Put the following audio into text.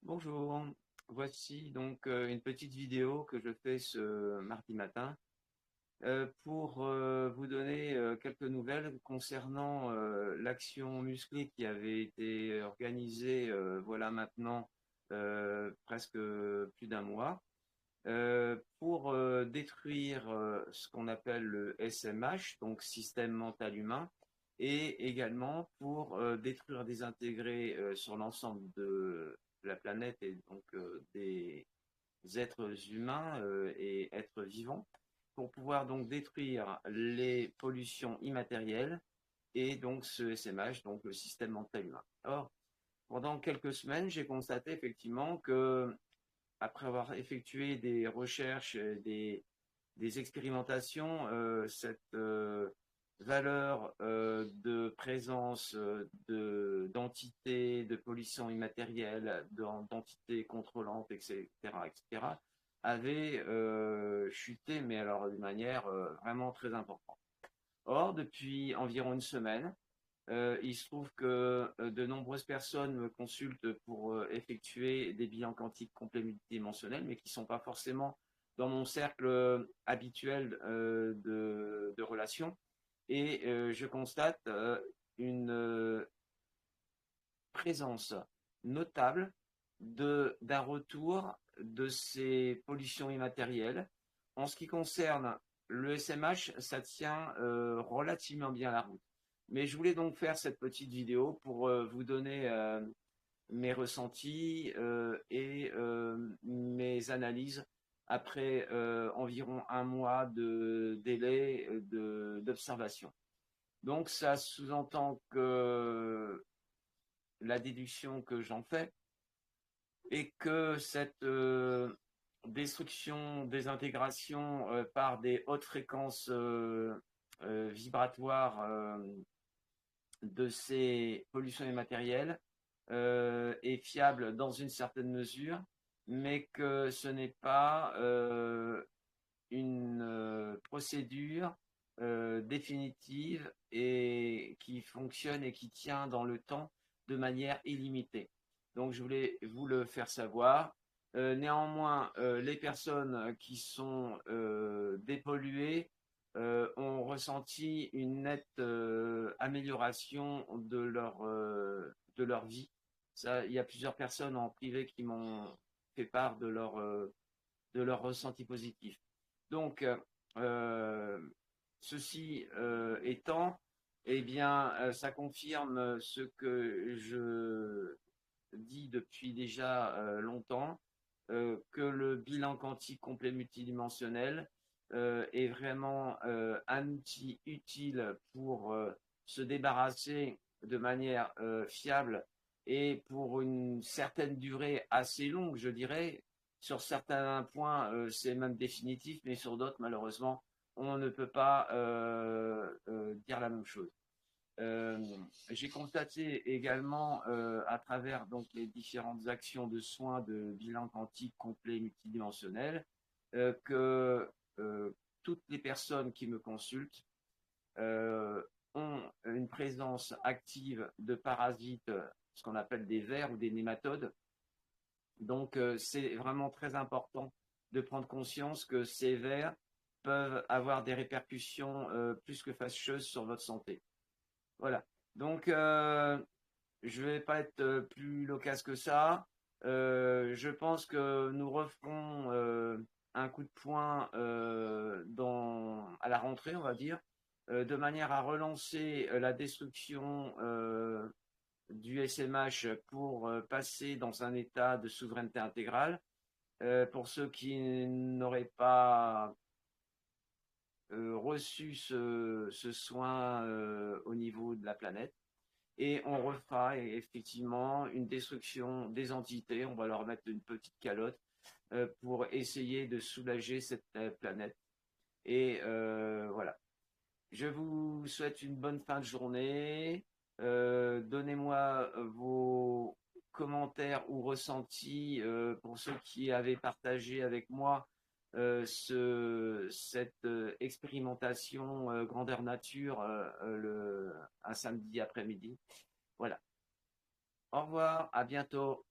Bonjour, voici donc une petite vidéo que je fais ce mardi matin pour vous donner quelques nouvelles concernant l'action musclée qui avait été organisée voilà maintenant presque plus d'un mois pour détruire ce qu'on appelle le SMH, donc système mental humain, et également pour détruire, désintégrer sur l'ensemble de la planète et donc des êtres humains et êtres vivants, pour pouvoir donc détruire les pollutions immatérielles et donc ce SMH, donc le système mental humain. Or, pendant quelques semaines, j'ai constaté effectivement que après avoir effectué des recherches, des expérimentations, cette valeur de présence d'entités, de pollution immatérielle, d'entités contrôlantes, etc., etc., avait chuté, mais alors de manière vraiment très importante. Or, depuis environ une semaine, il se trouve que de nombreuses personnes me consultent pour effectuer des bilans quantiques complets multidimensionnels, mais qui ne sont pas forcément dans mon cercle habituel de relations. Et je constate une présence notable d'un retour de ces pollutions immatérielles. En ce qui concerne le SMH, ça tient relativement bien la route. Mais je voulais donc faire cette petite vidéo pour vous donner mes ressentis et mes analyses après environ un mois de délai d'observation. Donc ça sous-entend que la déduction que j'en fais est que cette destruction, désintégration par des hautes fréquences vibratoires de ces pollutions immatérielles est fiable dans une certaine mesure, mais que ce n'est pas une procédure définitive et qui fonctionne et qui tient dans le temps de manière illimitée. Donc je voulais vous le faire savoir. Néanmoins, les personnes qui sont dépolluées ont ressenti une nette amélioration de leur vie. Ça, il y a plusieurs personnes en privé qui m'ont fait part de leur ressenti positif. Donc, euh, ceci étant, eh bien, ça confirme ce que je dis depuis déjà longtemps, que le bilan quantique complet multidimensionnel est vraiment un outil utile pour se débarrasser de manière fiable et pour une certaine durée assez longue, je dirais. Sur certains points, c'est même définitif, mais sur d'autres, malheureusement, on ne peut pas dire la même chose. Euh, j'ai constaté également à travers donc les différentes actions de soins de bilan quantique complet multidimensionnel que toutes les personnes qui me consultent euh, ont une présence active de parasites, ce qu'on appelle des vers ou des nématodes. Donc c'est vraiment très important de prendre conscience que ces vers peuvent avoir des répercussions plus que fâcheuses sur votre santé. Voilà. Donc, je vais pas être plus loquace que ça. Je pense que nous referons un coup de poing à la rentrée, on va dire, de manière à relancer la destruction du SMH pour passer dans un état de souveraineté intégrale. Pour ceux qui n'auraient pas reçu ce soin au niveau de la planète. Et on refera effectivement une destruction des entités. On va leur mettre une petite calotte pour essayer de soulager cette planète. Et voilà. Je vous souhaite une bonne fin de journée. Donnez-moi vos commentaires ou ressentis pour ceux qui avaient partagé avec moi cette expérimentation grandeur nature un samedi après-midi. Voilà. Au revoir, à bientôt.